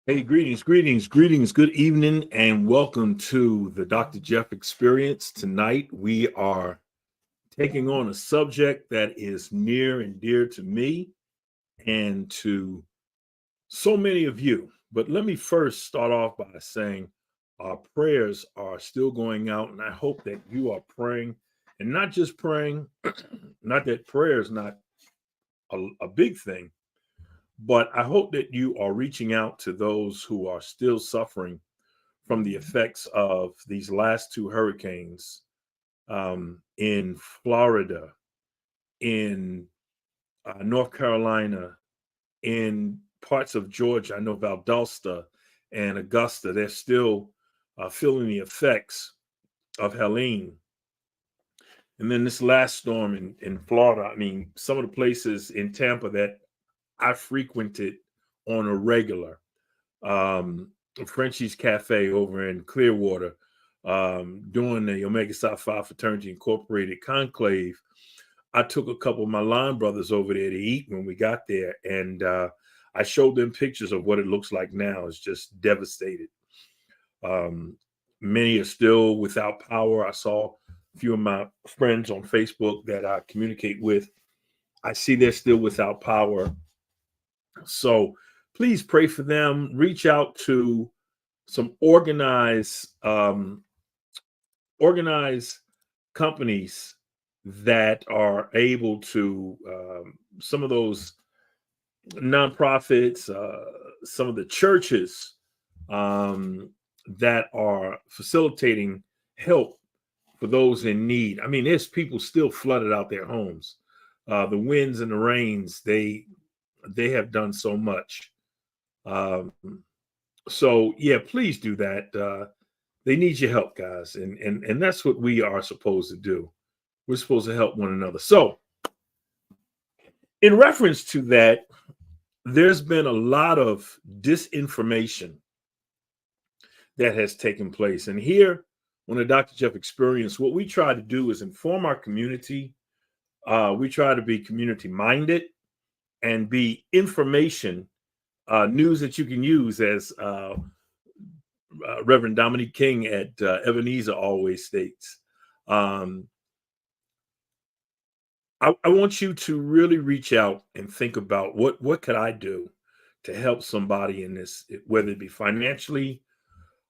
Hey, greetings. Good evening, and welcome to the Dr. Jeff Experience. Tonight, we are taking on a subject that is near and dear to me and to so many of you. But let me first start off by saying our prayers are still going out, and I hope that you are praying and not just praying, not that prayer is not a big thing, but I hope that you are reaching out to those who are still suffering from the effects of these last two hurricanes in Florida, in North Carolina, in parts of Georgia. I know Valdosta and Augusta, they're still feeling the effects of Helene. And then this last storm in Florida, I mean, some of the places in Tampa that I frequented on a regular, um, Frenchie's Cafe over in Clearwater, doing the Omega Psi Phi Fraternity Incorporated conclave. I took a couple of my line brothers over there to eat when we got there, and I showed them pictures of what it looks like now. It's just devastated. Um, Many are still without power. I saw a few of my friends on Facebook that I communicate with. I see they're still without power. So please pray for them. Reach out to some organized companies that are able to some of those nonprofits, some of the churches um, that are facilitating help for those in need. I mean, there's people still flooded out their homes. The winds and the rains, they have done so much. Um, so yeah, please do that. They need your help, guys, and that's what we are supposed to do. We're supposed to help one another. So, in reference to that, there's been a lot of disinformation that has taken place, and here on the Dr. Jeff Experience, what we try to do is inform our community. We try to be community minded and be information news that you can use, as Reverend Dominique King at Ebenezer always states. Um, I want you to really reach out and think about what could I do to help somebody in this, whether it be financially,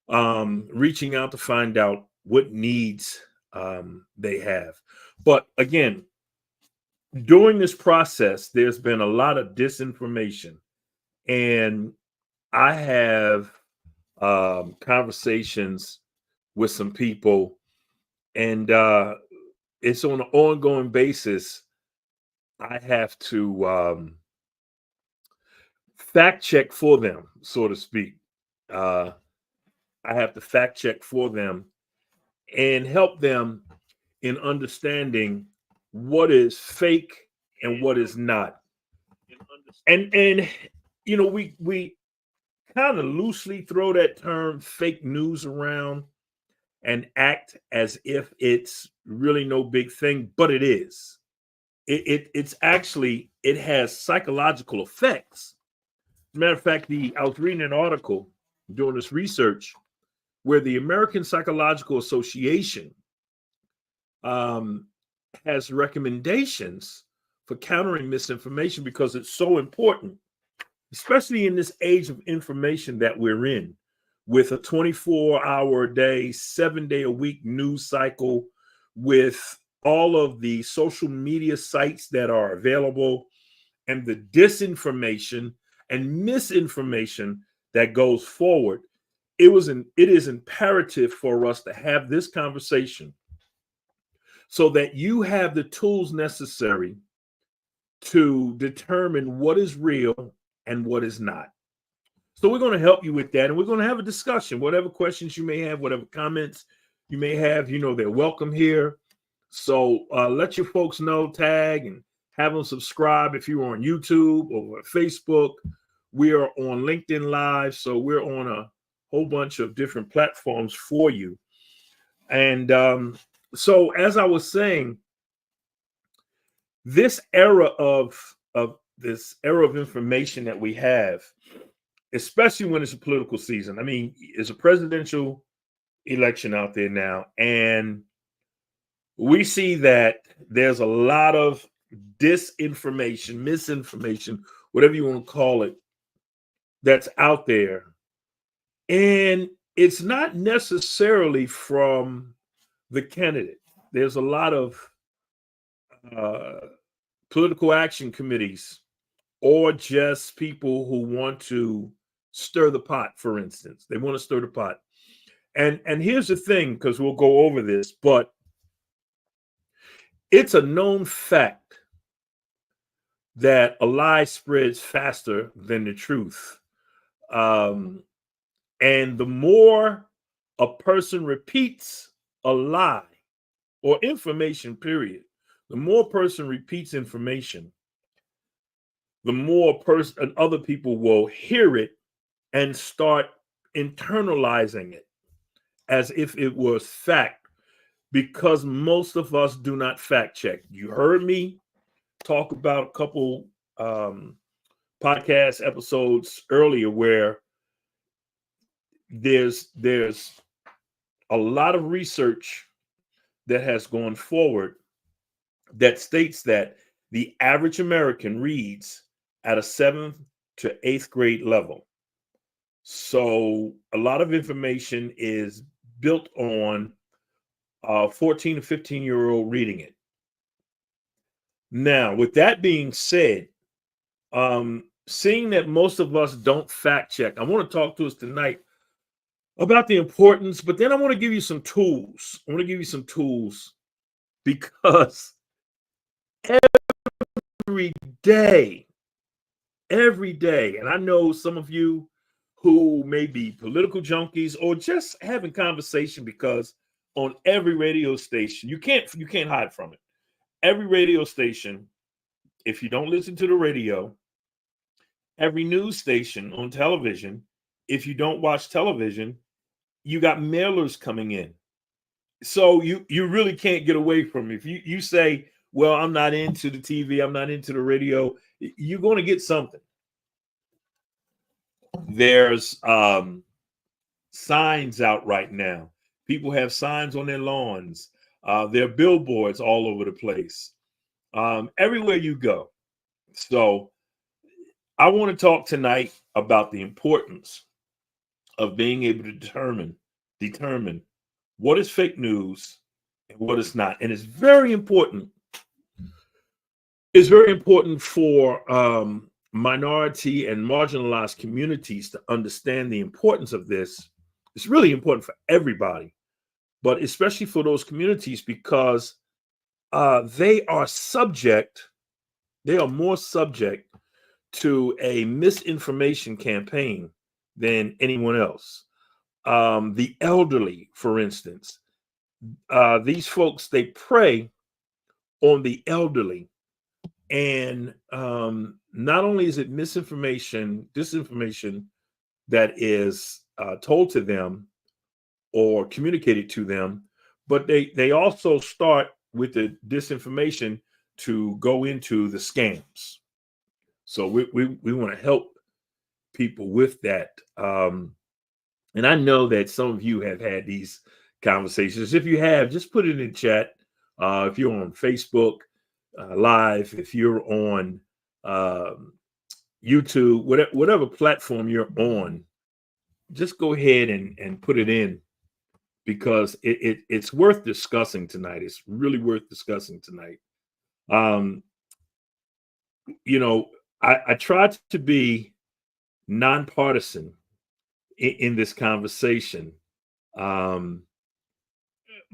reaching out to find out what needs they have. But again, during this process, there's been a lot of disinformation, and I have conversations with some people, and it's on an ongoing basis. I have to fact check for them, so to speak. Uh, I have to fact check for them and help them in understanding what is fake and what is not. And you know, we kind of loosely throw that term fake news around and act as if it's really no big thing, but it is. It's actually, it has psychological effects. As a matter of fact, I was reading an article doing this research where the American Psychological Association um, has recommendations for countering misinformation because it's so important, especially in this age of information that we're in, with a 24-hour a day, 7-day a week news cycle, with all of the social media sites that are available, and the disinformation and misinformation that goes forward. It is imperative for us to have this conversation so that you have the tools necessary to determine what is real and what is not. So we're going to help you with that, and we're going to have a discussion. Whatever questions you may have, whatever comments you may have, you know, they're welcome here. So let your folks know, tag, and have them subscribe if you're on YouTube or Facebook. We are on LinkedIn Live, so we're on a whole bunch of different platforms for you. And so, as I was saying, this era of information that we have, especially when it's a political season. I mean, it's a presidential election out there now, and we see that there's a lot of disinformation, misinformation, whatever you want to call it, that's out there. And it's not necessarily from the candidate. There's a lot of uh, political action committees or just people who want to stir the pot, for instance. They want to stir the pot. And here's the thing, because we'll go over this, but it's a known fact that a lie spreads faster than the truth. And the more a person repeats a lie or information, period, the more a person repeats information, the more person other people will hear it and start internalizing it as if it was fact, because most of us do not fact check. You heard me talk about a couple podcast episodes earlier where there's a lot of research that has gone forward that states that the average American reads at a 7th to 8th grade level. So a lot of information is built on 14 to 15-year-old reading it. Now, with that being said, seeing that most of us don't fact check, I want to talk to us tonight about the importance, but then I want to give you some tools. I want to give you some tools because every day, and I know some of you who may be political junkies or just having conversation, because on every radio station, you can't hide from it. Every radio station, if you don't listen to the radio, every news station on television, if you don't watch television, you got mailers coming in. So you really can't get away from it. If you say, well, I'm not into the TV, I'm not into the radio, you're going to get something. There's signs out right now. People have signs on their lawns. There are billboards all over the place, everywhere you go. So I want to talk tonight about the importance of being able to determine what is fake news and what is not. And it's very important. It's very important for minority and marginalized communities to understand the importance of this. It's really important for everybody, but especially for those communities, because they are more subject to a misinformation campaign than anyone else. The elderly, for instance, these folks, they prey on the elderly. And not only is it disinformation that is told to them or communicated to them, but they also start with the disinformation to go into the scams. So we want to help people with that. And I know that some of you have had these conversations. If you have, just put it in chat. If you're on Facebook Live, if you're on YouTube, whatever platform you're on, just go ahead and put it in, because it's worth discussing tonight. It's really worth discussing tonight. I tried to be nonpartisan in this conversation,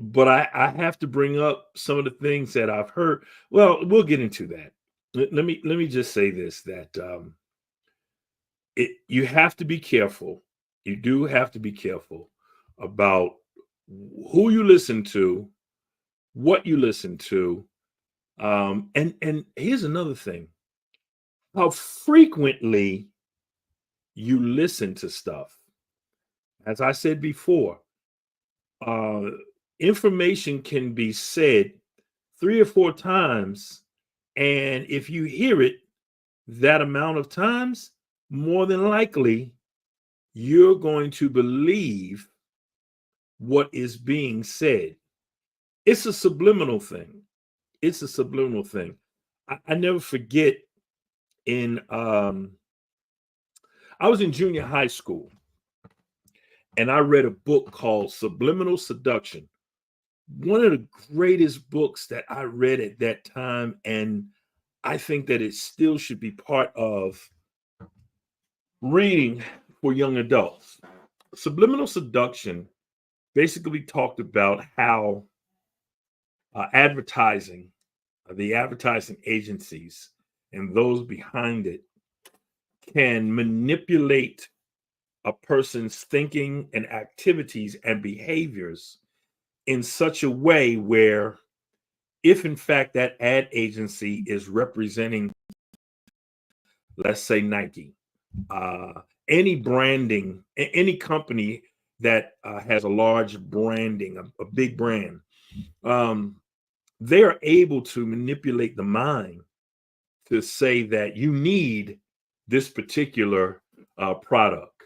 but I have to bring up some of the things that I've heard. Well, we'll get into that. Let me just say this, that you have to be careful. You do have to be careful about who you listen to, what you listen to, and here's another thing: how frequently you listen to stuff. As I said before, information can be said 3 or 4 times, and if you hear it that amount of times, more than likely you're going to believe what is being said. It's a subliminal thing. It's a subliminal thing. I never forget in I was in junior high school and I read a book called Subliminal Seduction. One of the greatest books that I read at that time, and I think that it still should be part of reading for young adults. Subliminal Seduction basically talked about how advertising, the advertising agencies, and those behind it can manipulate a person's thinking and activities and behaviors in such a way where, if in fact that ad agency is representing, let's say Nike, any branding, any company that has a large branding, a big brand, they are able to manipulate the mind to say that you need this particular product.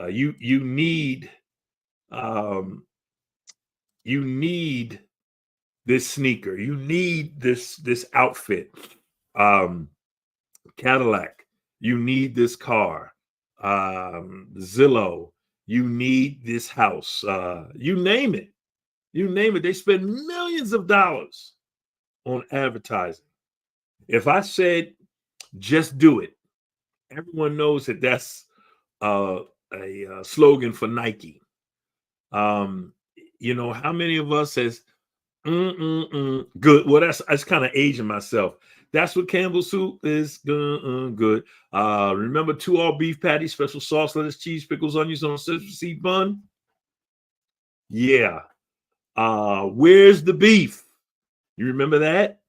You need this sneaker. You need this outfit. Cadillac. You need this car. Zillow. You need this house. You name it. You name it. They spend millions of dollars on advertising. If I said just do it, everyone knows that that's a slogan for Nike. How many of us says good? Well, that's kind of aging myself. That's what Campbell soup is. Good. Remember 2 all beef patties, special sauce, lettuce, cheese, pickles, onions on a sesame seed bun. Yeah. Where's the beef? You remember that?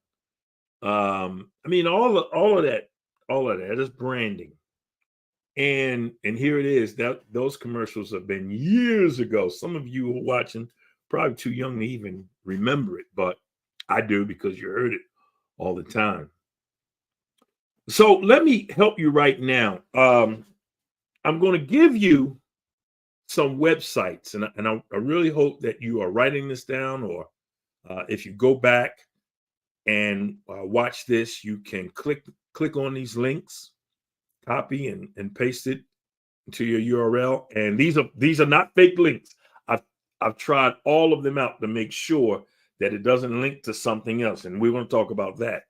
All of that is branding. And here it is. That those commercials have been years ago. Some of you who are watching probably too young to even remember it, but I do because you heard it all the time. So let me help you right now. I'm going to give you some websites, and I really hope that you are writing this down, or if you go back and watch this, you can click on these links, copy and paste it to your URL. And these are not fake links. I've tried all of them out to make sure that it doesn't link to something else, and we're going to talk about that.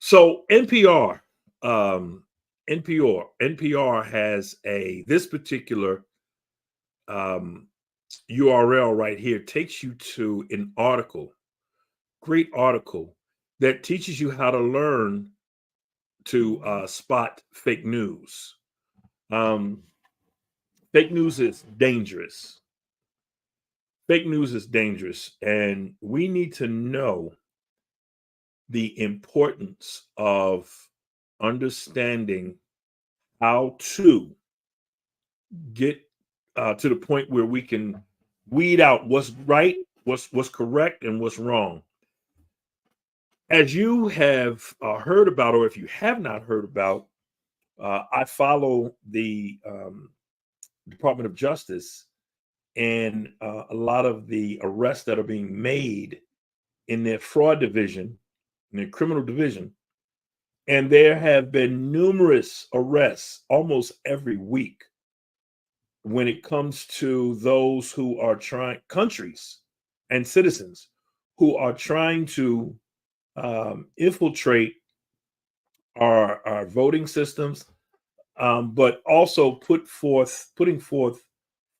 So NPR has this particular URL right here takes you to an article, great article that teaches you how to learn to spot fake news. Fake news is dangerous. Fake news is dangerous, and we need to know the importance of understanding how to get to the point where we can weed out what's right, what's correct, and what's wrong. As you have heard about, or if you have not heard about, I follow the Department of Justice and a lot of the arrests that are being made in their fraud division, in their criminal division. And there have been numerous arrests almost every week when it comes to those who are trying, countries and citizens who are trying to infiltrate our voting systems, but also putting forth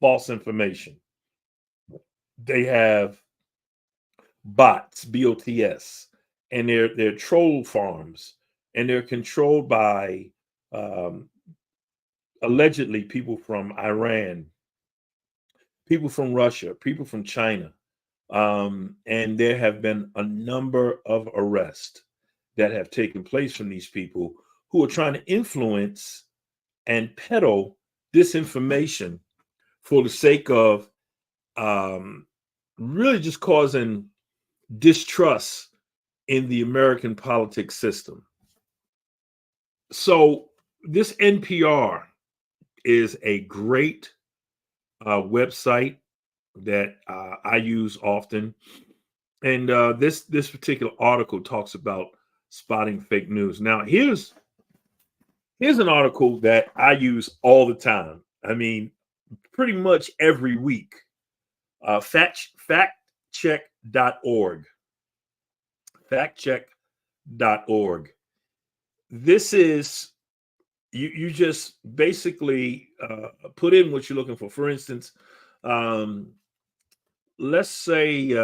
false information. They have bots, BOTS, and they're troll farms, and they're controlled by allegedly people from Iran, people from Russia, people from China. And there have been a number of arrests that have taken place from these people who are trying to influence and peddle disinformation for the sake of really just causing distrust in the American politics system. So this NPR, is a great website that I use often. And this particular article talks about spotting fake news. Now, here's an article that I use all the time. I mean, pretty much every week. Factcheck.org. Factcheck.org. This is you just basically put in what you're looking for. For instance, let's say you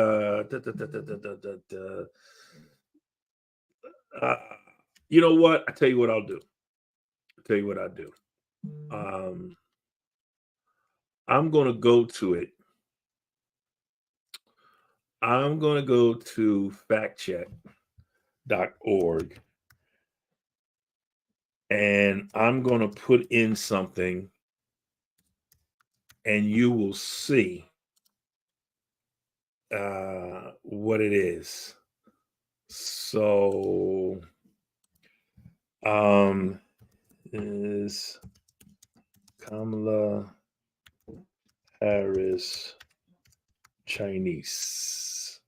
know what? I tell you what I'll do. I'm going to go to it. I'm going to go to factcheck.org and I'm going to put in something and you will see what it is. So, is Kamala Harris Chinese?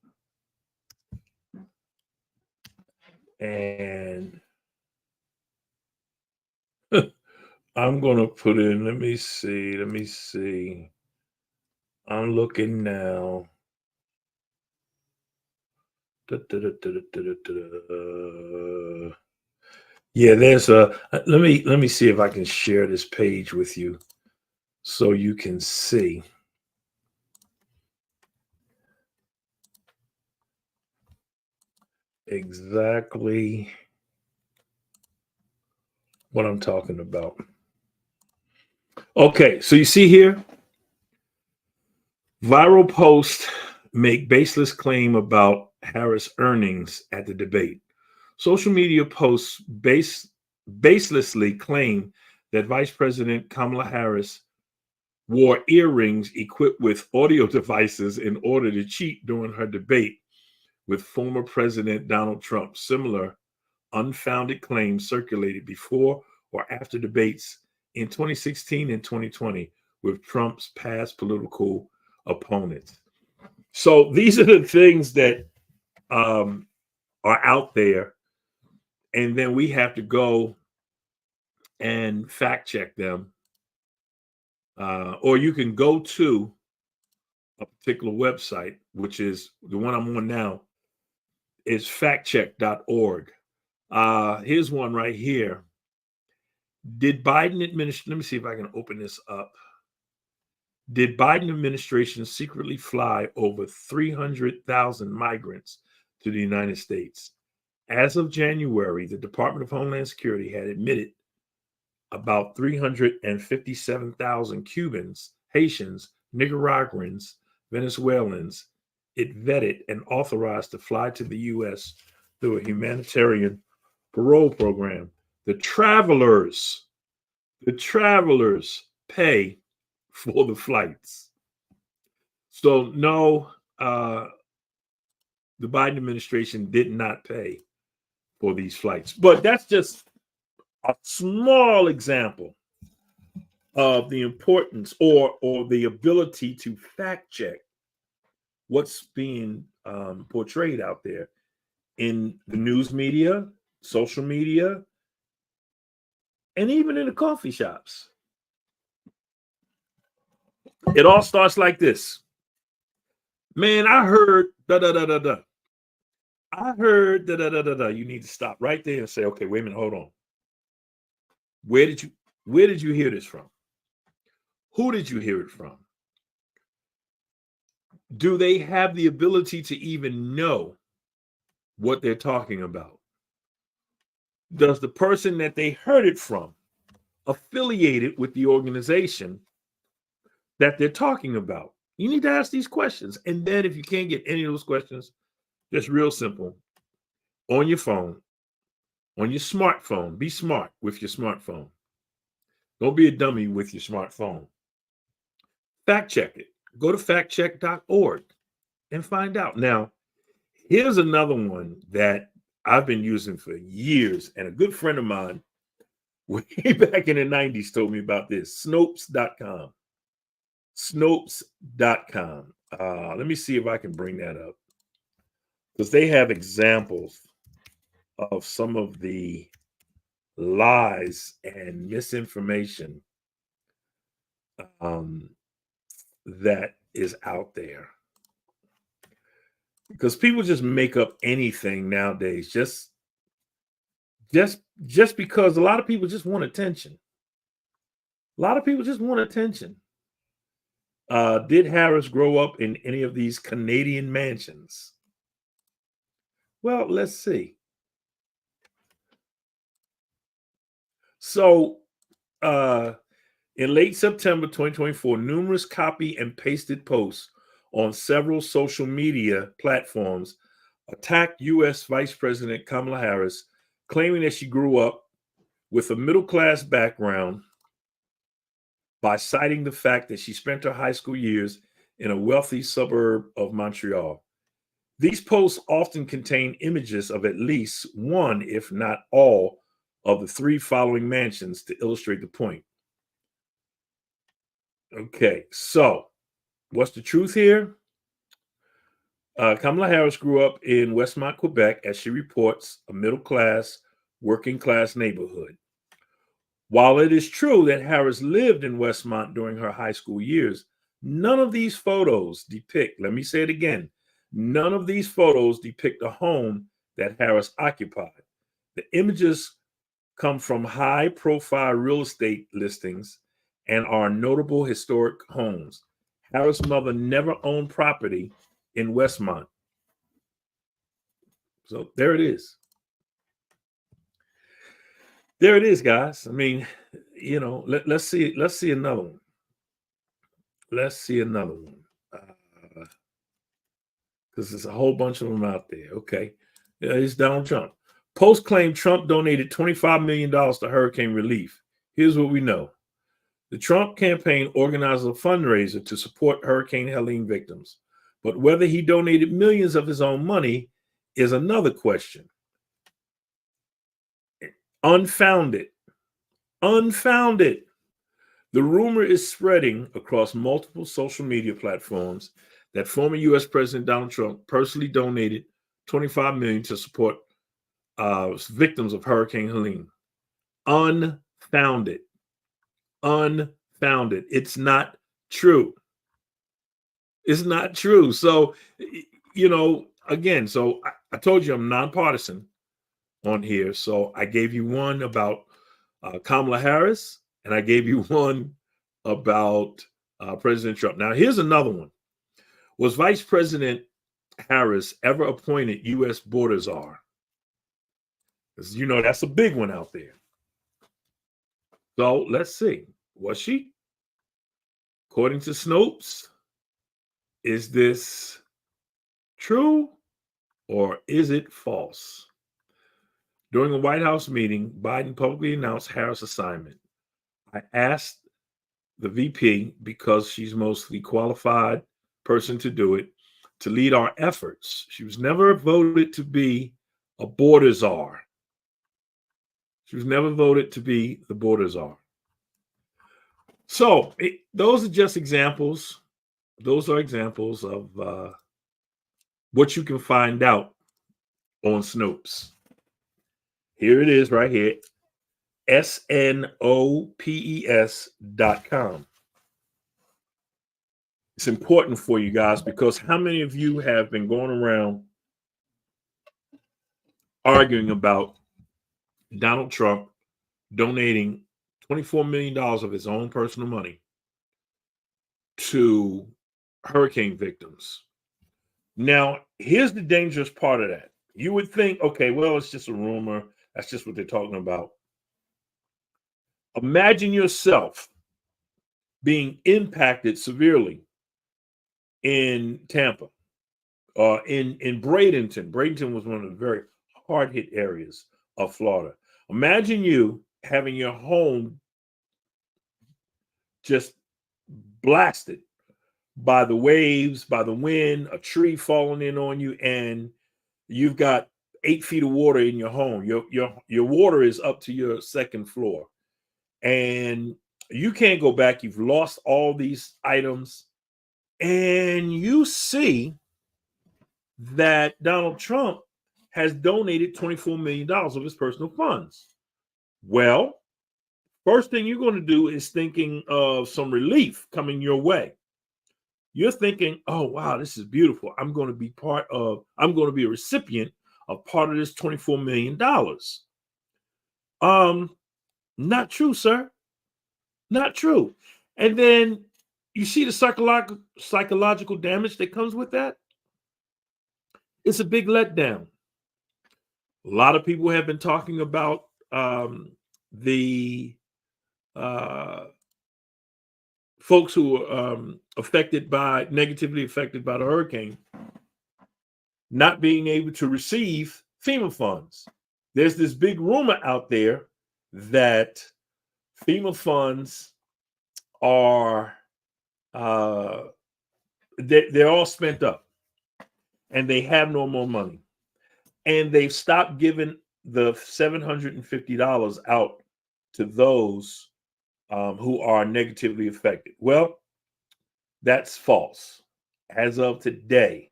And I'm going to put in, let me see. I'm looking now. Yeah, there's a, let me see if I can share this page with you so you can see exactly what I'm talking about. Okay, so you see here, viral post make baseless claim about Harris earnings at the debate. Social media posts baselessly claim that Vice President Kamala Harris wore earrings equipped with audio devices in order to cheat during her debate with former President Donald Trump. Similar unfounded claims circulated before or after debates in 2016 and 2020 with Trump's past political opponents. So these are the things that are out there, and then we have to go and fact check them. Or you can go to a particular website, which is the one I'm on now, is factcheck.org. Here's one right here. Did Biden administration, let me see if I can open this up. Did Biden administration secretly fly over 300,000 migrants to the United States? As of January, the Department of Homeland Security had admitted about 357,000 Cubans, Haitians, Nicaraguans, Venezuelans it vetted and authorized to fly to the U.S. through a humanitarian parole program. The travelers pay for the flights. So no, the Biden administration did not pay for these flights. But that's just a small example of the importance or the ability to fact check what's being portrayed out there in the news media, social media, and even in the coffee shops. It all starts like this. Man, I heard da da da da da. I heard da da da da da. You need to stop right there and say, okay, wait a minute, hold on. Where did you hear this from? Who did you hear it from? Do they have the ability to even know what they're talking about? Does the person that they heard it from affiliated with the organization that they're talking about? You need to ask these questions. And then if you can't get any of those questions, just real simple. On your phone, on your smartphone, be smart with your smartphone. Don't be a dummy with your smartphone. Fact check it. Go to factcheck.org and find out. Now, here's another one that I've been using for years, and a good friend of mine way back in the 90s told me about this. Snopes.com. Snopes.com. Let me see if I can bring that up, because they have examples of some of the lies and misinformation that is out there. Because people just make up anything nowadays, just because a lot of people just want attention. A lot of people just want attention. Did Harris grow up in any of these Canadian mansions? Well, let's see. So, in late September 2024, numerous copy and pasted posts on several social media platforms attacked U.S. Vice President Kamala Harris, claiming that she grew up with a middle-class background by citing the fact that she spent her high school years in a wealthy suburb of Montreal. These posts often contain images of at least one, if not all, of the three following mansions to illustrate the point. Okay, so what's the truth here? Kamala Harris grew up in Westmont, Quebec, as she reports, a middle-class, working-class neighborhood. While it is true that Harris lived in Westmont during her high school years, none of these photos depict, let me say it again, none of these photos depict a home that Harris occupied. The images come from high-profile real estate listings and are notable historic homes. Harris' mother never owned property in Westmont. So there it is. There it is, guys. I mean, you know, let's see another one. Let's see another one. Because there's a whole bunch of them out there. Okay. Yeah, it's Donald Trump. Post claim Trump donated $25 million to hurricane relief. Here's what we know. The Trump campaign organized a fundraiser to support Hurricane Helene victims. But whether he donated millions of his own money is another question. Unfounded. Unfounded. The rumor is spreading across multiple social media platforms that former U.S. President Donald Trump personally donated $25 million to support victims of Hurricane Helene. Unfounded. Unfounded. It's not true. It's not true. So, you know, again, so I told you I'm nonpartisan on here. So I gave you one about Kamala Harris, and I gave you one about President Trump. Now, here's another one. Was Vice President Harris ever appointed U.S. border czar? Because, you know, that's a big one out there. So let's see. Was she? According to Snopes, is this true or is it false? During a White House meeting, Biden publicly announced Harris' assignment. I asked the VP, because she's mostly qualified person to do it, to lead our efforts. She was never voted to be a border czar. She was never voted to be the border czar. So those are just examples. Those are examples of what you can find out on Snopes. Here it is right here. snopes.com. It's important for you guys, because how many of you have been going around arguing about Donald Trump donating $24 million of his own personal money to hurricane victims? Now, here's the dangerous part of that. You would think, okay, well, it's just a rumor. That's just what they're talking about. Imagine yourself being impacted severely in Tampa, in Bradenton. Bradenton was one of the very hard-hit areas of Florida. Imagine you having your home just blasted by the waves, by the wind, a tree falling in on you, and you've got 8 feet of water in your home. Your water is up to your second floor. and you can't go back. You've lost all these items, and you see that Donald Trump has donated $24 million of his personal funds. Well, first thing you're going to do is thinking of some relief coming your way. You're thinking, oh, wow, this is beautiful. I'm going to be a recipient of part of this $24 million. Not true, sir. Not true. And then you see the psychological damage that comes with that. It's a big letdown. A lot of people have been talking about the folks who are negatively affected by the hurricane not being able to receive FEMA funds. There's this big rumor out there that FEMA funds are they're all spent up and they have no more money. And they've stopped giving the $750 out to those who are negatively affected. Well, that's false. As of today,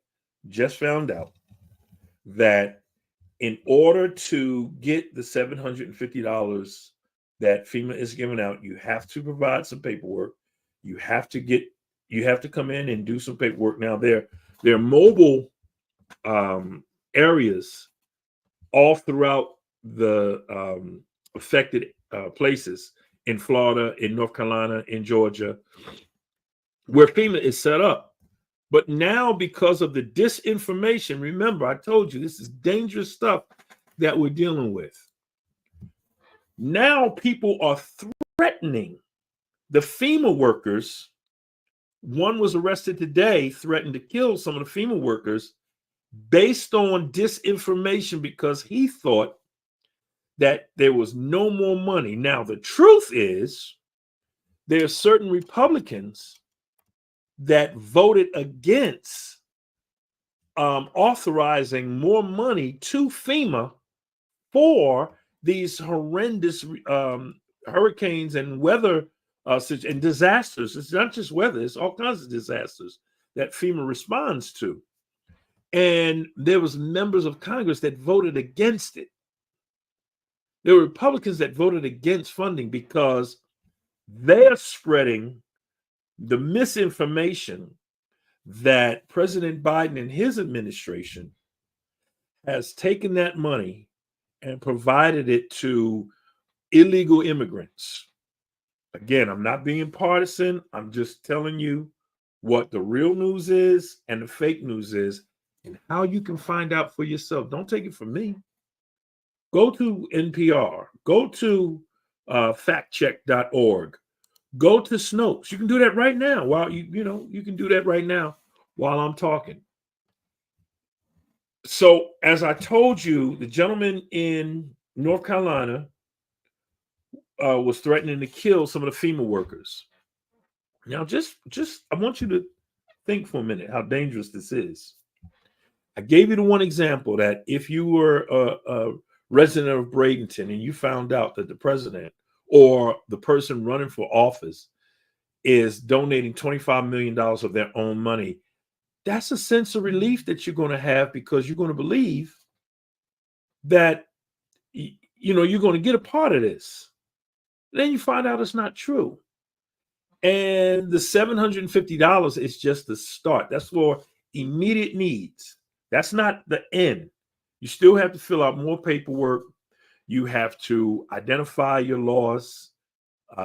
just found out that in order to get the $750 that FEMA is giving out, you have to provide some paperwork. You have to come in and do some paperwork. Now, there are mobile areas all throughout the affected places in Florida, in North Carolina, in Georgia, where FEMA is set up. But now, because of the disinformation, remember, I told you this is dangerous stuff that we're dealing with. Now people are threatening the FEMA workers. One was arrested today, threatened to kill some of the FEMA workers based on disinformation because he thought that there was no more money. Now, the truth is there are certain Republicans that voted against authorizing more money to FEMA for these horrendous hurricanes and weather and disasters. It's not just weather, it's all kinds of disasters that FEMA responds to. And there was members of Congress that voted against it. There were Republicans that voted against funding because they're spreading the misinformation that President Biden and his administration has taken that money and provided it to illegal immigrants. Again, I'm not being partisan. I'm just telling you what the real news is and the fake news is and how you can find out for yourself. Don't take it from me. Go to NPR. Go to factcheck.org. Go to Snopes. You can do that right now while you can do that right now while I'm talking. So, as I told you, the gentleman in North Carolina was threatening to kill some of the FEMA workers. Now, just I want you to think for a minute how dangerous this is. I gave you the one example that if you were a resident of Bradenton and you found out that the president or the person running for office is donating $25 million of their own money, that's a sense of relief that you're going to have because you're going to believe that you're going to get a part of this. Then you find out it's not true. And the $750 is just the start. That's for immediate needs. That's not the end. You still have to fill out more paperwork. You have to identify your loss.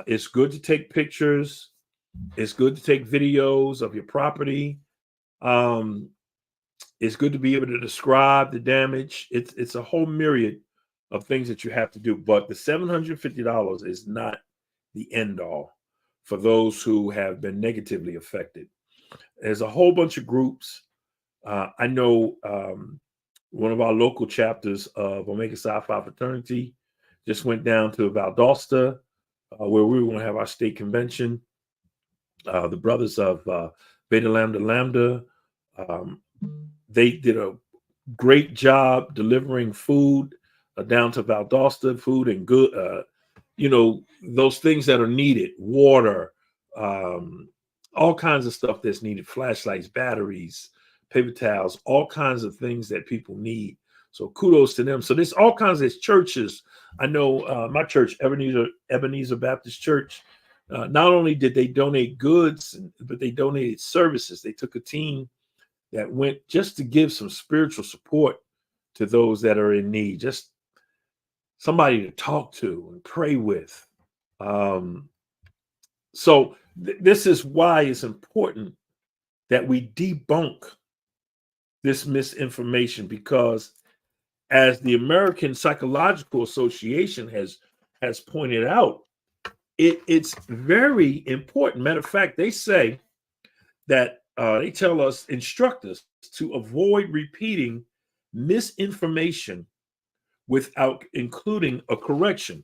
It's good to take pictures. It's good to take videos of your property. It's good to be able to describe the damage. It's a whole myriad of things that you have to do. But the $750 is not the end all for those who have been negatively affected. There's a whole bunch of groups. I know one of our local chapters of Omega Psi Phi Fraternity just went down to Valdosta, where we were going to have our state convention. The brothers of Beta Lambda Lambda, they did a great job delivering food down to Valdosta, food and good those things that are needed, water, um, all kinds of stuff that's needed, flashlights, batteries, paper towels, all kinds of things that people need. So kudos to them. So there's all kinds of churches. I know my church, Ebenezer Baptist Church, not only did they donate goods, but they donated services. They took a team that went just to give some spiritual support to those that are in need, just somebody to talk to and pray with. Um, so this is why it's important that we debunk this misinformation, because as the American Psychological Association has pointed out, it's very important. Matter of fact, they say that they tell us, instruct us to avoid repeating misinformation without including a correction.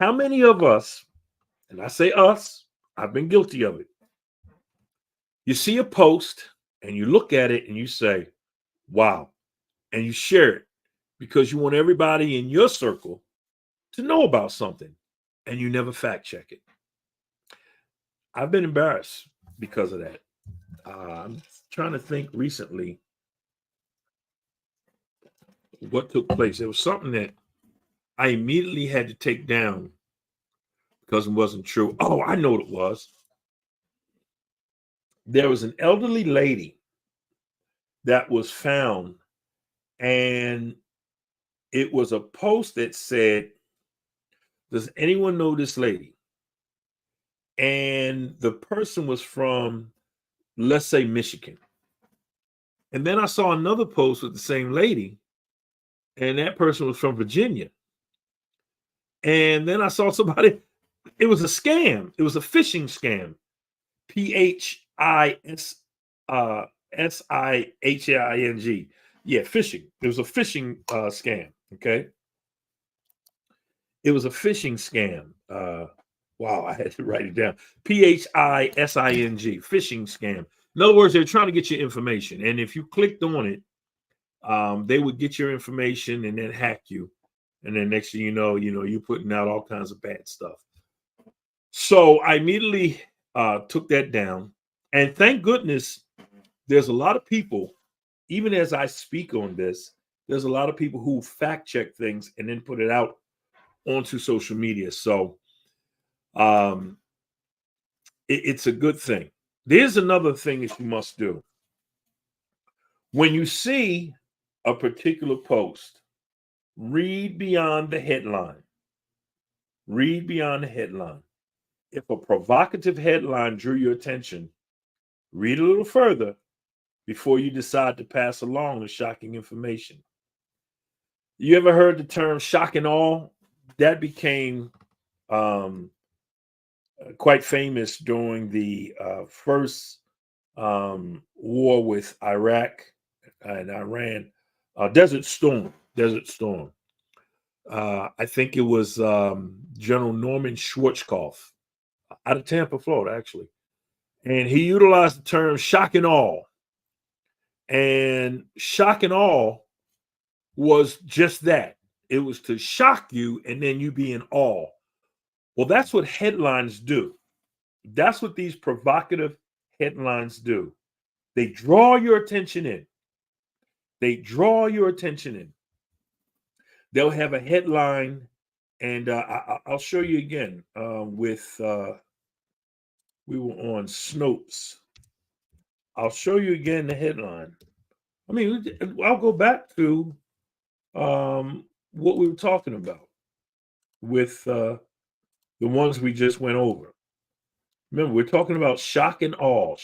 How many of us, and I say us, I've been guilty of it. You see a post and you look at it and you say, wow, and you share it because you want everybody in your circle to know about something, and you never fact check it. I've been embarrassed because of that. I'm trying to think recently what took place. It was something that I immediately had to take down because it wasn't true. Oh, I know what it was. There was an elderly lady that was found, and it was a post that said, does anyone know this lady? And the person was from, let's say, Michigan. And then I saw another post with the same lady, and that person was from Virginia. And then I saw somebody, it was a scam. It was a phishing scam. Phishing. Yeah, phishing. It was a phishing scam. Okay. It was a phishing scam. Wow, I had to write it down. Phishing, phishing scam. In other words, they're trying to get your information. And if you clicked on it, they would get your information and then hack you. And then next thing you know, you're putting out all kinds of bad stuff. So I immediately took that down. And thank goodness there's a lot of people, even as I speak on this, there's a lot of people who fact check things and then put it out onto social media. So it's a good thing. There's another thing that you must do. When you see a particular post, read beyond the headline. Read beyond the headline. If a provocative headline drew your attention, read a little further before you decide to pass along the shocking information. You ever heard the term shock and awe? That became quite famous during the first war with Iraq and Iran. Desert Storm. I think it was General Norman Schwarzkopf out of Tampa, Florida, actually. And he utilized the term shock and awe. And shock and awe was just that. It was to shock you and then you be in awe. Well, that's what headlines do. That's what these provocative headlines do. They draw your attention in. They'll have a headline, and I'll show you again we were on Snopes. I'll show you again the headline. I mean, I'll go back to what we were talking about with the ones we just went over. Remember, we're talking about shock and awe.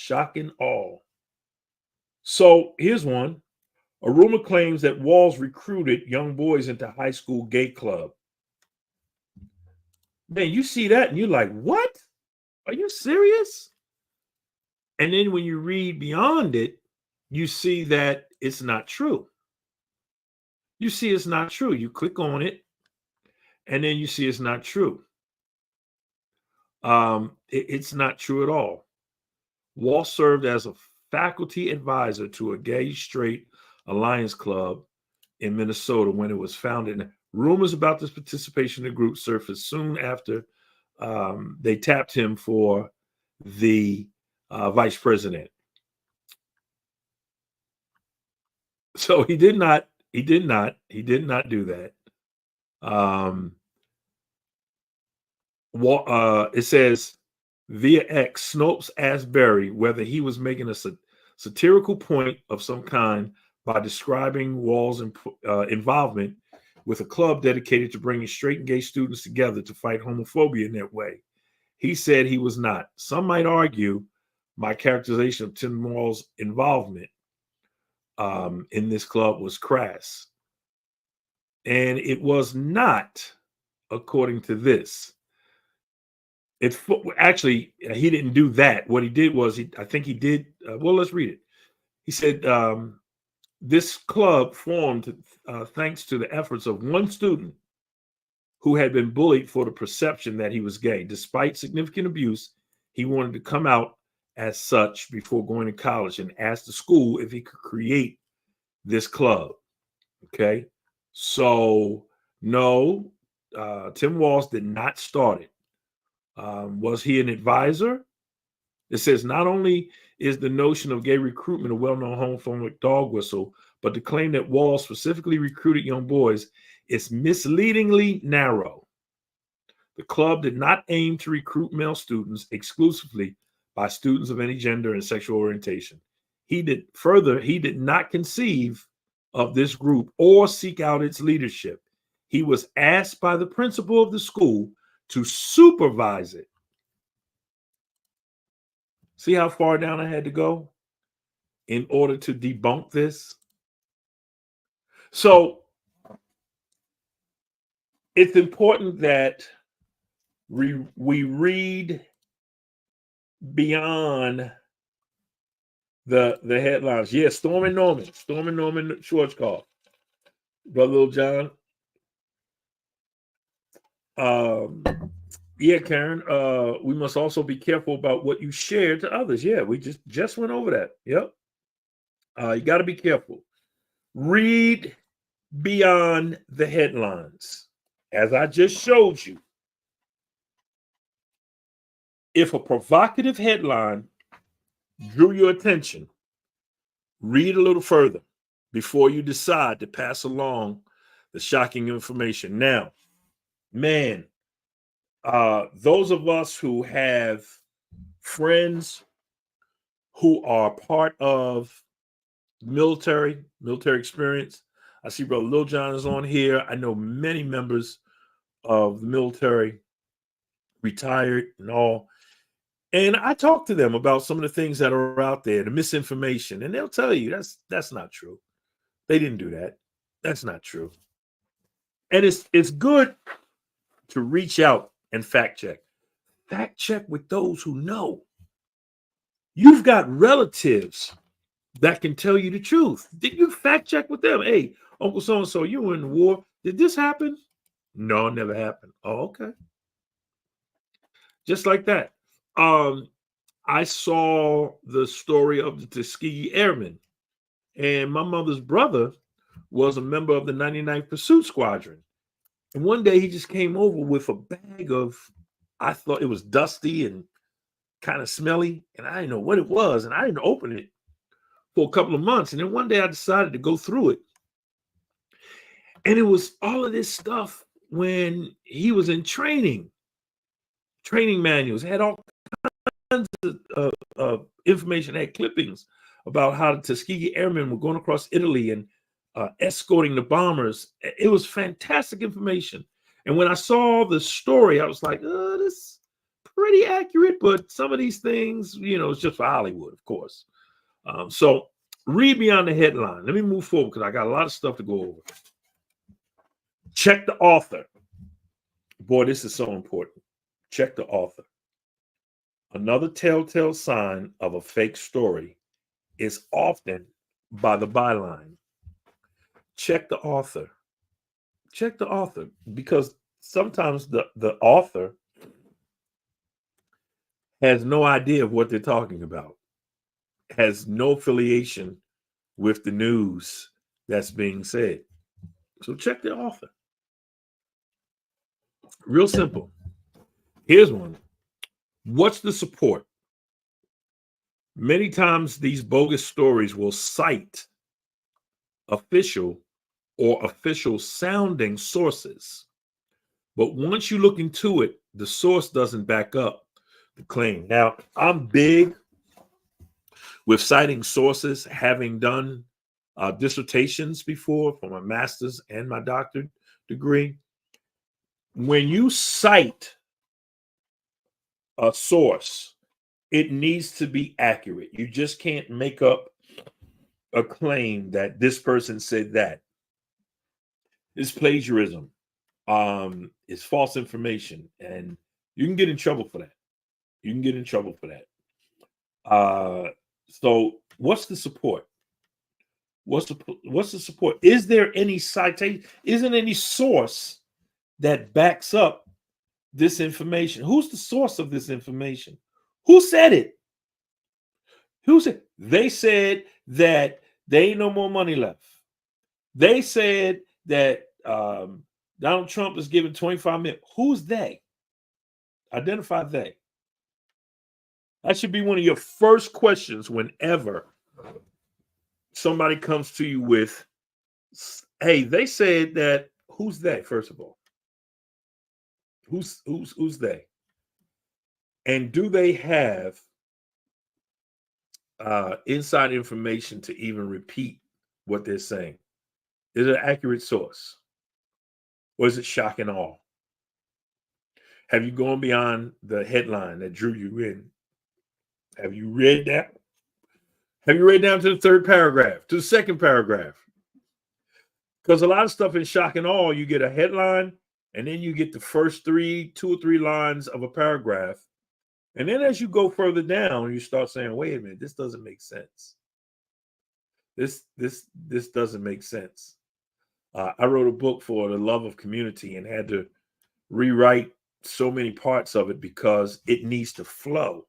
So here's one. A rumor claims that Walls recruited young boys into high school gay club. Man, you see that and you're like, what? Are you serious? And then when you read beyond it, you see that it's not true. You see it's not true. You click on it, and then you see it's not true. It's not true at all. Wall served as a faculty advisor to a gay straight alliance club in Minnesota when it was founded. Rumors about this participation in the group surfaced soon after they tapped him for the vice president. So he did not do that. It says via X, Snopes asked Berry whether he was making a satirical point of some kind by describing Wall's involvement with a club dedicated to bringing straight and gay students together to fight homophobia in that way. He said he was not. Some might argue my characterization of Tim Wall's involvement in this club was crass. And it was not, according to this. Actually, he didn't do that. What he did was, I think he did. Well, let's read it. He said, this club formed thanks to the efforts of one student who had been bullied for the perception that he was gay. Despite significant abuse, he wanted to come out as such before going to college and asked the school if he could create this club. Okay. So, no, Tim Walls did not start it. Was he an advisor? It says not only is the notion of gay recruitment a well-known homophobic dog whistle, but the claim that Walls specifically recruited young boys is misleadingly narrow. The club did not aim to recruit male students exclusively by students of any gender and sexual orientation. He did not conceive of this group or seek out its leadership. He was asked by the principal of the school to supervise it. See how far down I had to go in order to debunk this? So it's important that we read beyond the headlines. Yeah, Storm and Norman Schwarzkopf, Brother Little John. Yeah, Karen, we must also be careful about what you share to others. Yeah, we just went over that. Yep. You got to be careful. Read beyond the headlines. As I just showed you, if a provocative headline drew your attention, read a little further before you decide to pass along the shocking information. Now, man, those of us who have friends who are part of military experience. I see Brother Lil John is on here. I know many members of the military, retired and all. And I talk to them about some of the things that are out there, the misinformation, and they'll tell you that's not true. They didn't do that. That's not true. And it's good to reach out and fact check. Fact check with those who know. You've got relatives that can tell you the truth. Did you fact check with them? Hey, Uncle so-and-so, you were in the war. Did this happen? No, it never happened. Oh, okay. Just like that. I saw the story of the Tuskegee Airmen, and my mother's brother was a member of the 99th Pursuit Squadron. And one day he just came over with a bag of, I thought it was dusty and kind of smelly, and I didn't know what it was, and I didn't open it for a couple of months. And then one day I decided to go through it. And it was all of this stuff when he was in training manuals, had all kinds of information, had clippings about how the Tuskegee Airmen were going across Italy and escorting the bombers. It was fantastic information. And when I saw the story, I was like, this is pretty accurate, but some of these things, it's just for Hollywood, of course. So read beyond the headline. Let me move forward because I got a lot of stuff to go over. Check the author. Boy, this is so important. Check the author. Another telltale sign of a fake story is often by the byline. Check the author. Check the author, because sometimes the author has no idea of what they're talking about, has no affiliation with the news that's being said. So check the author. Real simple. Here's one. What's the support? Many times these bogus stories will cite official or official sounding sources. But once you look into it, the source doesn't back up the claim. Now, I'm big with citing sources, having done dissertations before for my master's and my doctorate degree. When you cite a source, it needs to be accurate. You just can't make up a claim that this person said that. It's plagiarism. It's false information, and you can get in trouble for that. You can get in trouble for that. So what's the support? What's the support? Is there any citation? Isn't any source that backs up this information? Who's the source of this information? Who said it? Who said? They said that there ain't no more money left. They said that Donald Trump is giving 25 million. Who's they? Identify they. That should be one of your first questions whenever somebody comes to you with, hey, they said that. Who's they? First of all, who's they? And do they have inside information to even repeat what they're saying? Is it an accurate source? Or is it shock and awe? Have you gone beyond the headline that drew you in? Have you read that? Have you read down to the third paragraph, to the second paragraph? Because a lot of stuff in shock and awe, you get a headline, and then you get the first 2 or 3 lines of a paragraph. And then as you go further down, you start saying, wait a minute, this doesn't make sense. This doesn't make sense. I wrote a book for the love of community and had to rewrite so many parts of it because it needs to flow.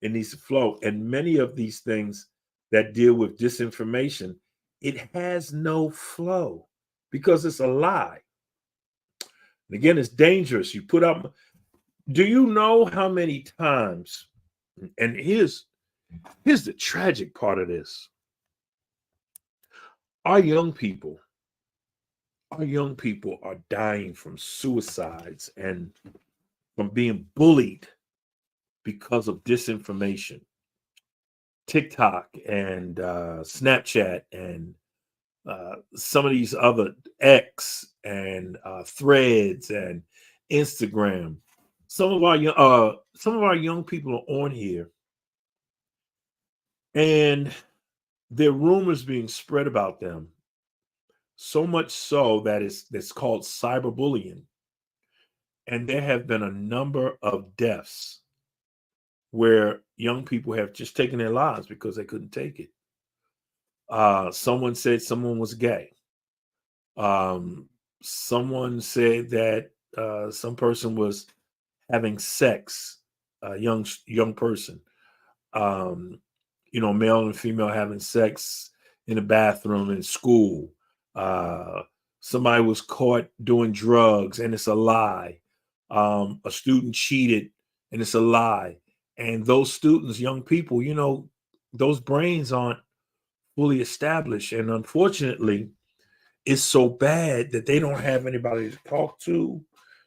It needs to flow. And many of these things that deal with disinformation, it has no flow because it's a lie. And again, it's dangerous. You put up, do you know how many times, and here's the tragic part of this. Our young people are dying from suicides and from being bullied because of disinformation. TikTok and Snapchat and some of these other X and Threads and Instagram. Some of our young people are on here, and there are rumors being spread about them. So much so that it's called cyberbullying. And there have been a number of deaths where young people have just taken their lives because they couldn't take it. Someone said someone was gay. Someone said that some person was having sex, a young person, male and female having sex in the bathroom in school. Somebody was caught doing drugs and it's a lie. A student cheated and it's a lie. And those students, young people, those brains aren't fully established. And unfortunately, it's so bad that they don't have anybody to talk to.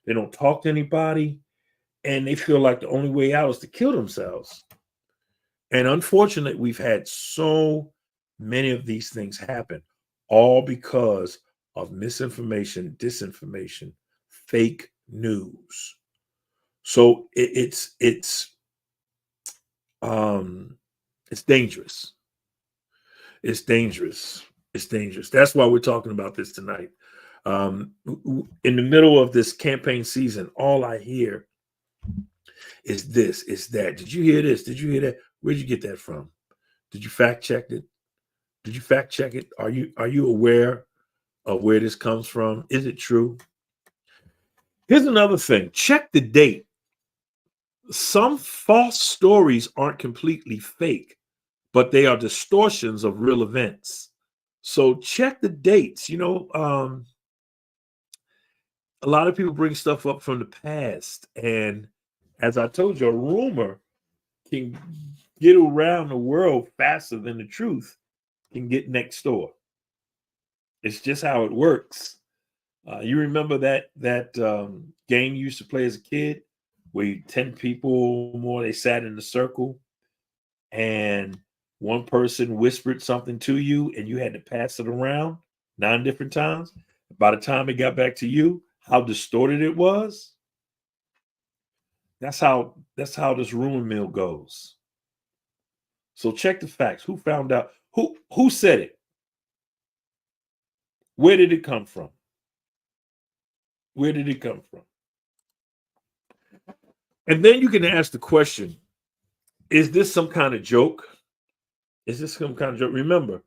They don't talk to anybody. And they feel like the only way out is to kill themselves. And unfortunately, we've had so many of these things happen, all because of misinformation, disinformation, fake news. So it's dangerous. It's dangerous. It's dangerous. That's why we're talking about this tonight. In the middle of this campaign season, all I hear is this, is that. Did you hear this? Did you hear that? Where'd you get that from? Did you fact check it? Did you fact check it? Are you aware of where this comes from? Is it true? Here's another thing. Check the date. Some false stories aren't completely fake, but they are distortions of real events. So check the dates. A a lot of people bring stuff up from the past. And as I told you, a rumor can get around the world faster than the truth can get next door. It's just how it works. You remember that game you used to play as a kid, where 10 people more they sat in a circle, and one person whispered something to you, and you had to pass it around 9 different times. By the time it got back to you, how distorted it was. That's how this rumor mill goes. So check the facts. Who found out? Who said it? Where did it come from? Where did it come from? And then you can ask the question, is this some kind of joke? Is this some kind of joke? Remember,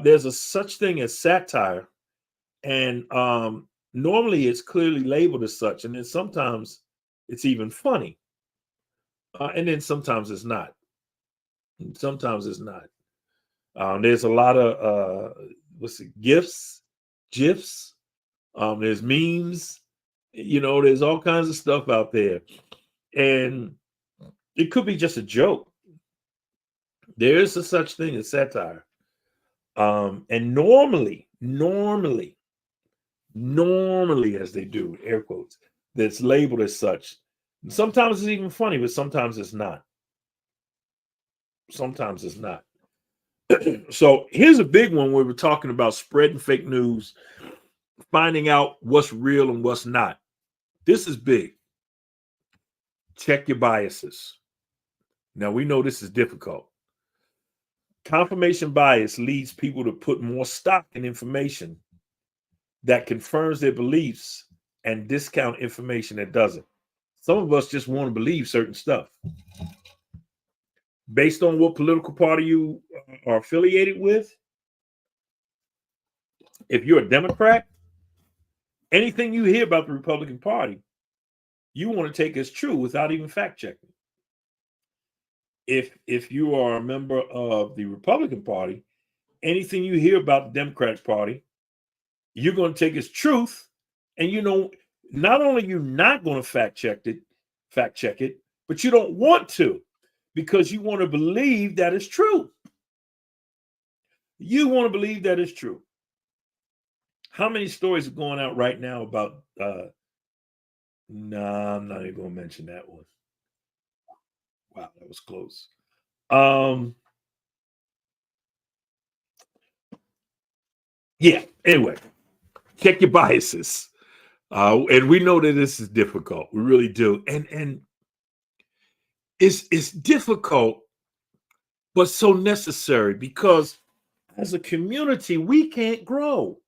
there's a such thing as satire, and normally it's clearly labeled as such, and then sometimes it's even funny, and then sometimes it's not. Sometimes it's not. There's a lot of GIFs. There's memes. There's all kinds of stuff out there, and it could be just a joke. There is a such thing as satire, and normally, as they do, air quotes, that's labeled as such. Sometimes it's even funny, but sometimes it's not. Sometimes it's not. So here's a big one where we're talking about spreading fake news, finding out what's real and what's not. This is big. Check your biases. Now, we know this is difficult. Confirmation bias leads people to put more stock in information that confirms their beliefs and discount information that doesn't. Some of us just want to believe certain stuff. Based on what political party you are affiliated with, if you're a Democrat, anything you hear about the Republican Party, you want to take as true without even fact checking. If you are a member of the Republican Party, anything you hear about the Democratic Party, you're going to take as truth. And not only are you not going to fact check it, but you don't want to, because you want to believe that it's true. You want to believe that it's true. How many stories are going out right now about I'm not even going to mention that one. Wow, that was close. Yeah, anyway, check your biases. And we know that this is difficult. We really do. And it's difficult, but so necessary, because as a community, we can't grow.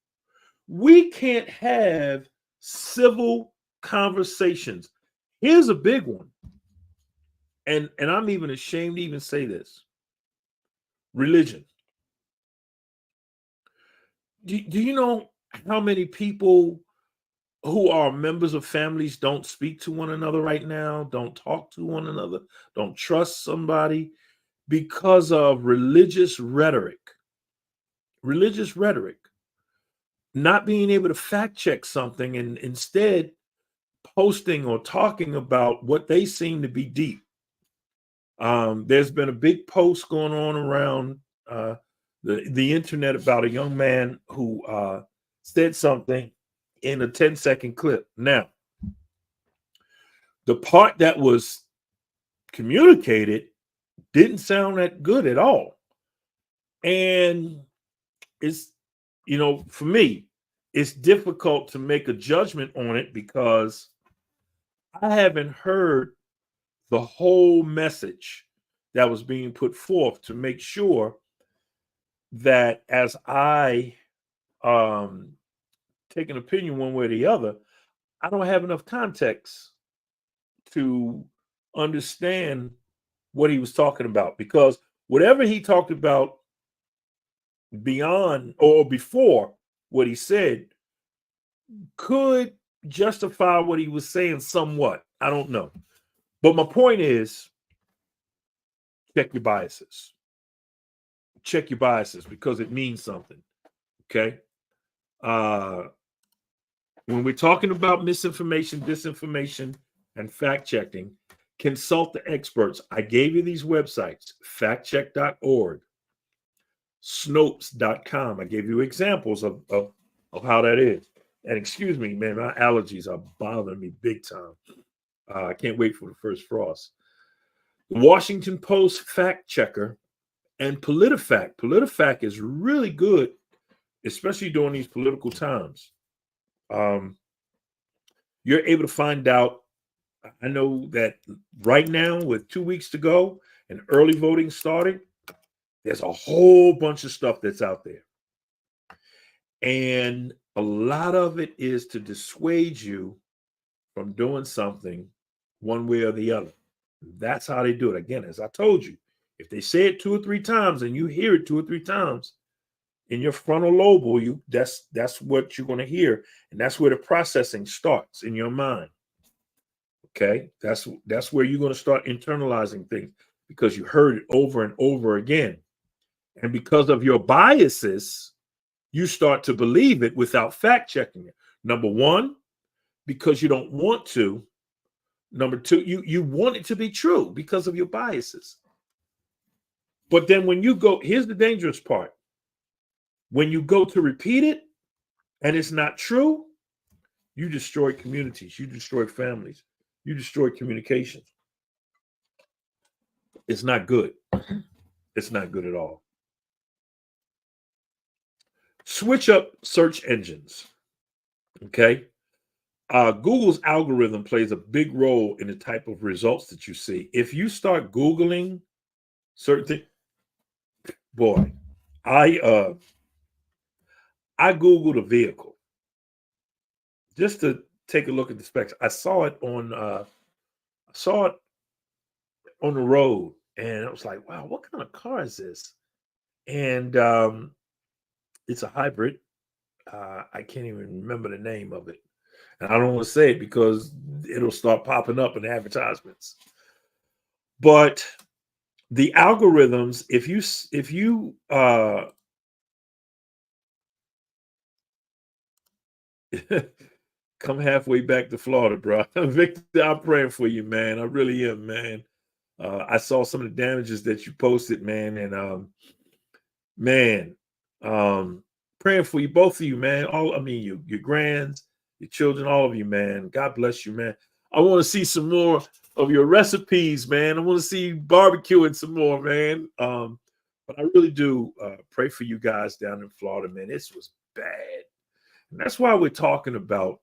We can't have civil conversations. Here's a big one. And I'm even ashamed to even say this. Religion. Do you know how many people who are members of families don't speak to one another right now, don't talk to one another, don't trust somebody because of religious rhetoric? Religious rhetoric. Not being able to fact check something and instead posting or talking about what they seem to be deep. There's been a big post going on around the internet about a young man who said something in a 10-second clip. Now, the part that was communicated didn't sound that good at all. And it's, for me, it's difficult to make a judgment on it because I haven't heard the whole message that was being put forth to make sure that as I take an opinion one way or the other, I don't have enough context to understand what he was talking about, because whatever he talked about beyond or before what he said could justify what he was saying somewhat. I don't know. But my point is, check your biases. Check your biases, because it means something. Okay. When we're talking about misinformation, disinformation, and fact checking, consult the experts. I gave you these websites: factcheck.org, Snopes.com. I gave you examples of how that is. And excuse me, man, my allergies are bothering me big time. I can't wait for the first frost. The Washington Post fact checker and PolitiFact. PolitiFact is really good, especially during these political times. You're able to find out. I know that right now, with 2 weeks to go and early voting starting, there's a whole bunch of stuff that's out there. And a lot of it is to dissuade you from doing something one way or the other. That's how they do it. Again, as I told you, if they say it 2 or 3 times and you hear it 2 or 3 times in your frontal lobe, that's what you're going to hear. And that's where the processing starts in your mind. Okay, that's where you're going to start internalizing things because you heard it over and over again. And because of your biases, you start to believe it without fact checking it. Number one, because you don't want to. Number two, you want it to be true because of your biases. But then when you go, here's the dangerous part. When you go to repeat it and it's not true, you destroy communities, you destroy families, you destroy communication. It's not good. It's not good at all. Switch up search engines. Okay. Google's algorithm plays a big role in the type of results that you see. If you start Googling certain things, boy, I Googled a vehicle just to take a look at the specs. I saw it on the road, and I was like, wow, what kind of car is this? And it's a hybrid. I can't even remember the name of it. And I don't want to say it because it'll start popping up in advertisements. But the algorithms, if you come halfway back to Florida, bro. Victor, I'm praying for you, man. I really am, man. I saw some of the damages that you posted, man, and praying for you, both of you, man. Your grands, your children, all of you, man. God bless you, man. I want to see some more of your recipes, man. I want to see you barbecuing some more, man. But I really do pray for you guys down in Florida, man. This was bad. And that's why we're talking about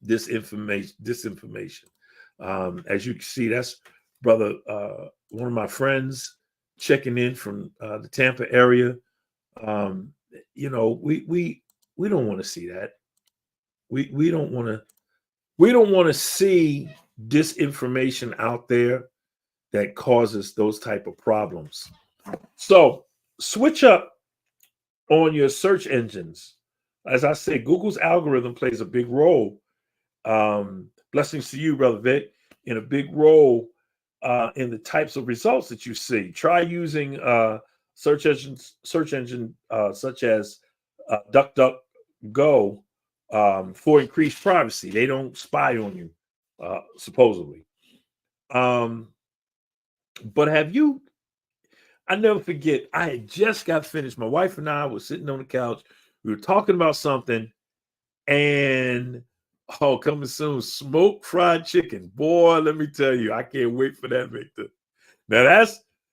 disinformation. As you can see, that's brother, one of my friends checking in from the Tampa area. We don't want to see that. We don't want to see disinformation out there that causes those type of problems. So switch up on your search engines. As I say, Google's algorithm plays a big role. Blessings to you, Brother Vic, in a big role in the types of results that you see. Try using search engines such as DuckDuckGo for increased privacy. They don't spy on you, supposedly. But have you? I never forget. I had just got finished. My wife and I were sitting on the couch. We were talking about something, and coming soon, smoked fried chicken. Boy, let me tell you, I can't wait for that, Victor. Now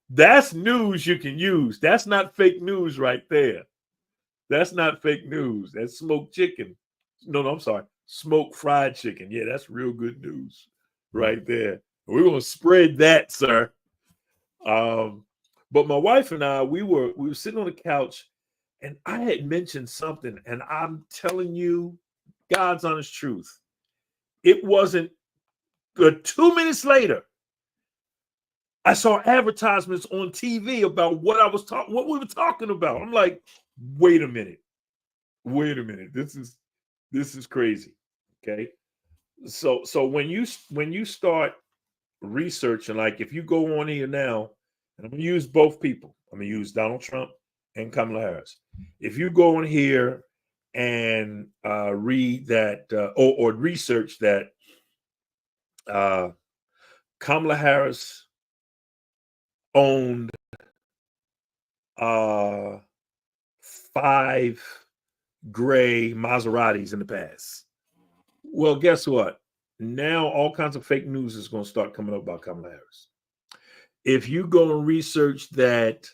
that's news you can use. That's not fake news right there. That's not fake news. That's smoked chicken. No, I'm sorry. Smoked fried chicken. Yeah, that's real good news right there. We're gonna spread that, sir. But my wife and I, we were sitting on the couch, and I had mentioned something, and I'm telling you, God's honest truth. It wasn't good. 2 minutes later, I saw advertisements on TV about what we were talking about. I'm like, wait a minute. This is crazy. Okay. So when you start researching, like if you go on here now, and I'm gonna use both people. I'm gonna use Donald Trump and Kamala Harris. If you go in here and read that or research that Kamala Harris owned 5 gray Maseratis in the past. Well, guess what? Now all kinds of fake news is going to start coming up about Kamala Harris. If you go and research that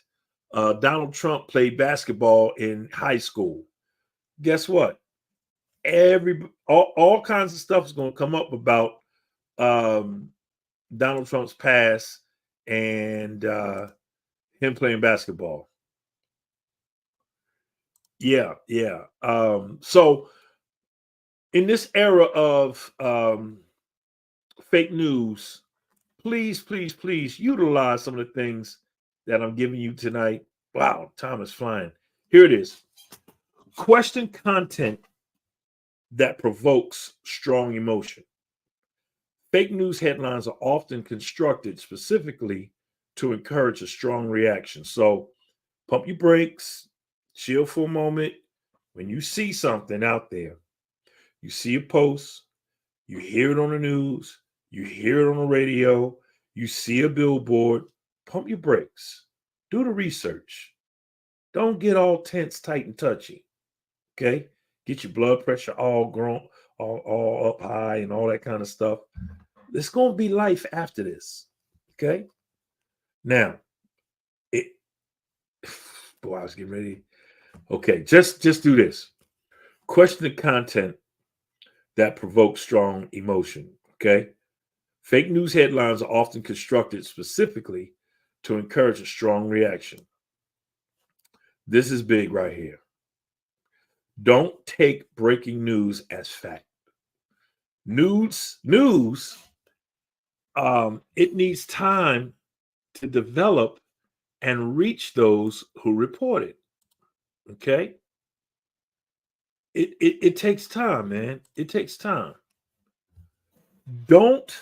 Donald Trump played basketball in high school, guess what? All kinds of stuff is going to come up about Donald Trump's past and him playing basketball. Yeah. So in this era of fake news, please utilize some of the things that I'm giving you tonight. Wow, time is flying. Here it is. Question content that provokes strong emotion. Fake news headlines are often constructed specifically to encourage a strong reaction. So pump your brakes, chill for a moment. When you see something out there, you see a post, you hear it on the news, you hear it on the radio, you see a billboard, pump your brakes. Do the research. Don't get all tense, tight, and touchy. Okay? Get your blood pressure all up high and all that kind of stuff. There's going to be life after this. Okay? Now, boy, I was getting ready. Okay, just do this. Question the content that provokes strong emotion. Okay? Fake news headlines are often constructed specifically to encourage a strong reaction. This is big right here. Don't take breaking news as fact. News, it needs time to develop and reach those who report it. Okay? It takes time, man. It takes time. Don't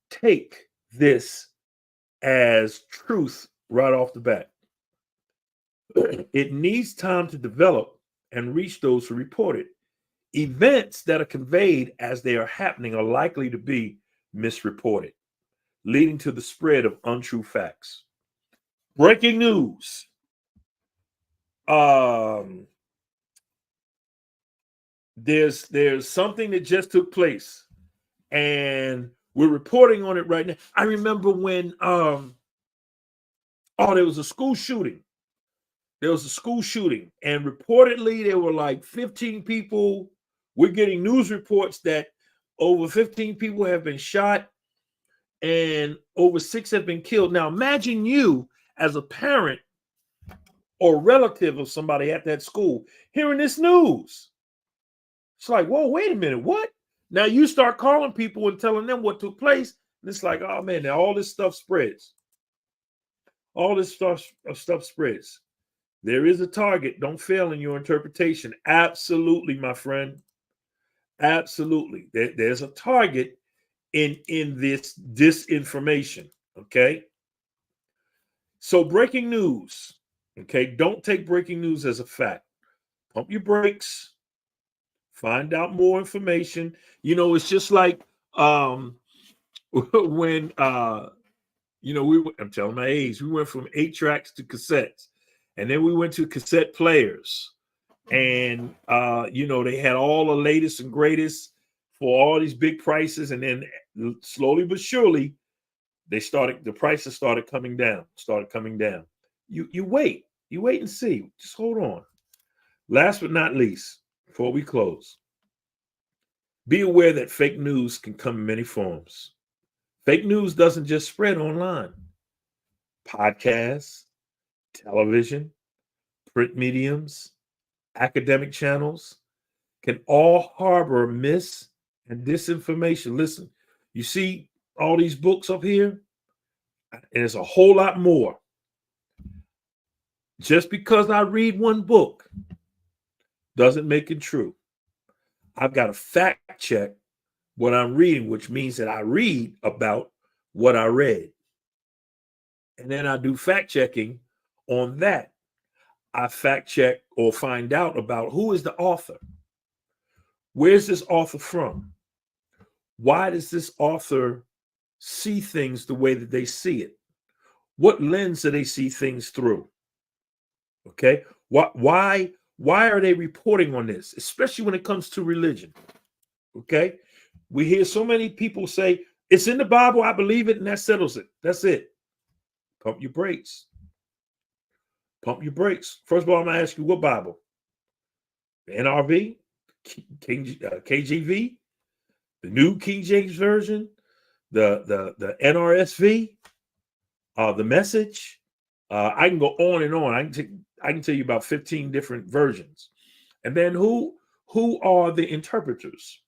take this as truth right off the bat. It needs time to develop and reach those who report it. Events that are conveyed as they are happening are likely to be misreported, leading to the spread of untrue facts. Breaking news. There's something that just took place, and we're reporting on it right now. I remember when there was a school shooting. There was a school shooting, and reportedly there were like 15 people. We're getting news reports that over 15 people have been shot and over 6 have been killed. Now imagine you as a parent or relative of somebody at that school hearing this news. It's like, whoa, wait a minute, what? Now you start calling people and telling them what took place, and it's like, oh man, now all this stuff spreads. All this stuff spreads. There is a target. Don't fail in your interpretation. Absolutely, my friend. Absolutely. There's a target in this disinformation. Okay. So breaking news. Okay. Don't take breaking news as a fact. Pump your brakes. Find out more information. You know, it's just like when I'm telling my age, we went from 8 tracks to cassettes. And then we went to cassette players, and they had all the latest and greatest for all these big prices. And then slowly but surely, the prices started coming down. You wait and see. Just hold on. Last but not least, before we close, be aware that fake news can come in many forms. Fake news doesn't just spread online. Podcasts, television, print mediums, academic channels can all harbor mis and disinformation. Listen, you see all these books up here, and there's a whole lot more. Just because I read one book doesn't make it true. I've got to fact check what I'm reading, which means that I read about what I read. And then I do fact checking on that. I fact check or find out about who is the author. Where's this author from? Why does this author see things the way that they see it? What lens do they see things through? Okay. Why are they reporting on this, especially when it comes to religion? Okay. We hear so many people say, it's in the Bible, I believe it, and that settles it. That's it. Pump your brakes. Pump your brakes. First of all, I'm going to ask you, what Bible? The NRV, KJV, the New King James Version, the NRSV, the Message. I can go on and on. I can tell you about 15 different versions. And then who are the interpreters?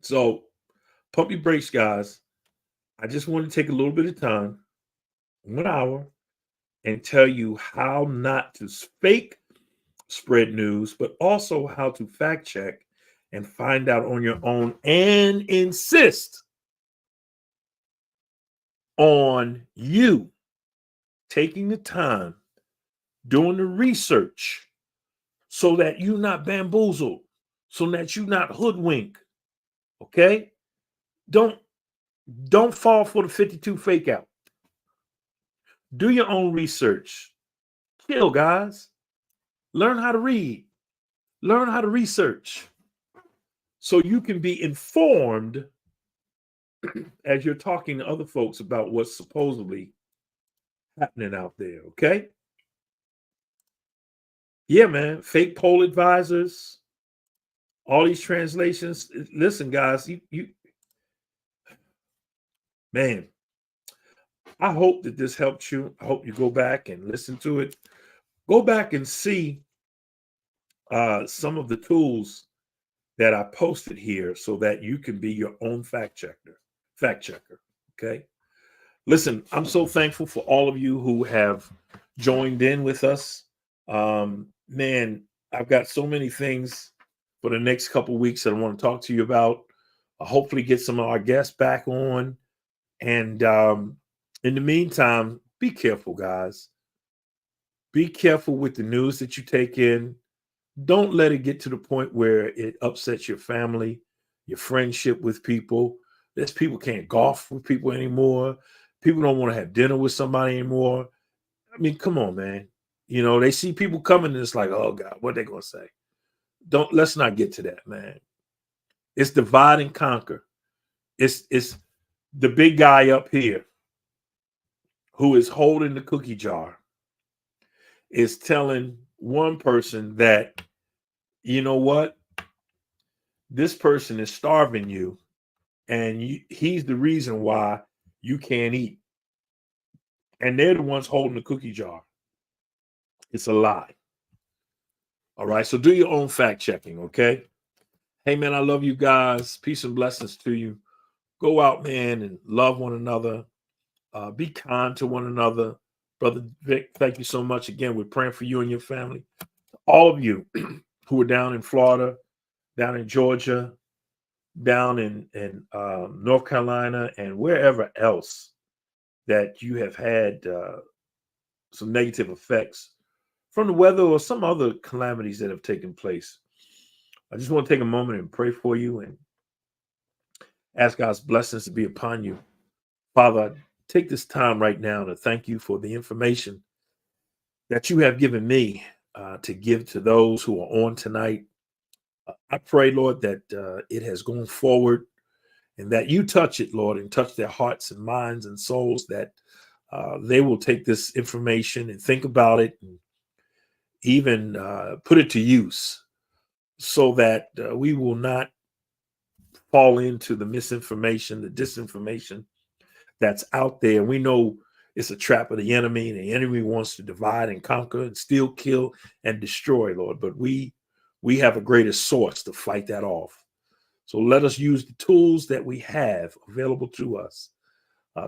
So pump your brakes, guys. I just want to take a little bit of time, 1 hour, and tell you how not to fake spread news, but also how to fact check and find out on your own and insist on you taking the time, doing the research, so that you're not bamboozled, so that you're not hoodwinked. Okay? Don't fall for the 52 fake out. Do your own research. Chill, guys. Learn how to read. Learn how to research so you can be informed as you're talking to other folks about what's supposedly happening out there. Okay? Yeah, man. Fake poll advisors, all these translations. Listen, guys, you man, I hope that this helped you. I hope you go back and listen to it. Go back and see some of the tools that I posted here so that you can be your own fact checker. Okay. Listen, I'm so thankful for all of you who have joined in with us. Man, I've got so many things for the next couple of weeks that I want to talk to you about. I'll hopefully get some of our guests back on. And in the meantime, be careful, guys. Be careful with the news that you take in. Don't let it get to the point where it upsets your family, your friendship with people. There's people can't golf with people anymore. People don't want to have dinner with somebody anymore. I mean, come on, man. You know, they see people coming and it's like, oh God, what they gonna say? Let's not get to that, man. It's divide and conquer. It's the big guy up here who is holding the cookie jar is telling one person that, you know what, this person is starving you, and he's the reason why you can't eat. And they're the ones holding the cookie jar. It's a lie. All right. So do your own fact checking. Okay. Hey, man, I love you guys. Peace and blessings to you. Go out, man, and love one another. Be kind to one another. Brother Vic, thank you so much again. We're praying for you and your family. All of you who are down in Florida, down in Georgia, down in North Carolina, and wherever else that you have had some negative effects from the weather or some other calamities that have taken place. I just want to take a moment and pray for you and ask God's blessings to be upon you. Father, I take this time right now to thank you for the information that you have given me to give to those who are on tonight. I pray, Lord, that it has gone forward and that you touch it, Lord, and touch their hearts and minds and souls, that they will take this information and think about it and even put it to use so that we will not fall into the misinformation, the disinformation that's out there. We know it's a trap of the enemy, and the enemy wants to divide and conquer and steal, kill, and destroy, Lord. But we have a greater source to fight that off. So let us use the tools that we have available to us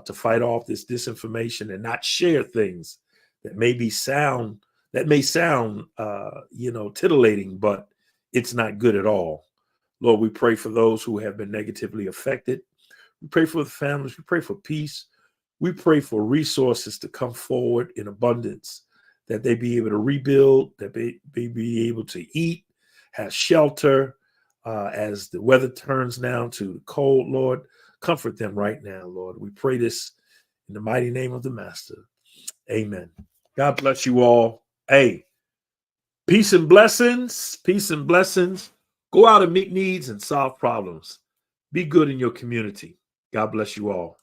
to fight off this disinformation and not share things that may sound titillating, but it's not good at all. Lord, we pray for those who have been negatively affected. We pray for the families. We pray for peace. We pray for resources to come forward in abundance, that they be able to rebuild, that they be able to eat, have shelter as the weather turns now to cold, Lord. Comfort them right now, Lord. We pray this in the mighty name of the Master. Amen. God bless you all. Hey, peace and blessings. Peace and blessings. Go out and meet needs and solve problems. Be good in your community. God bless you all.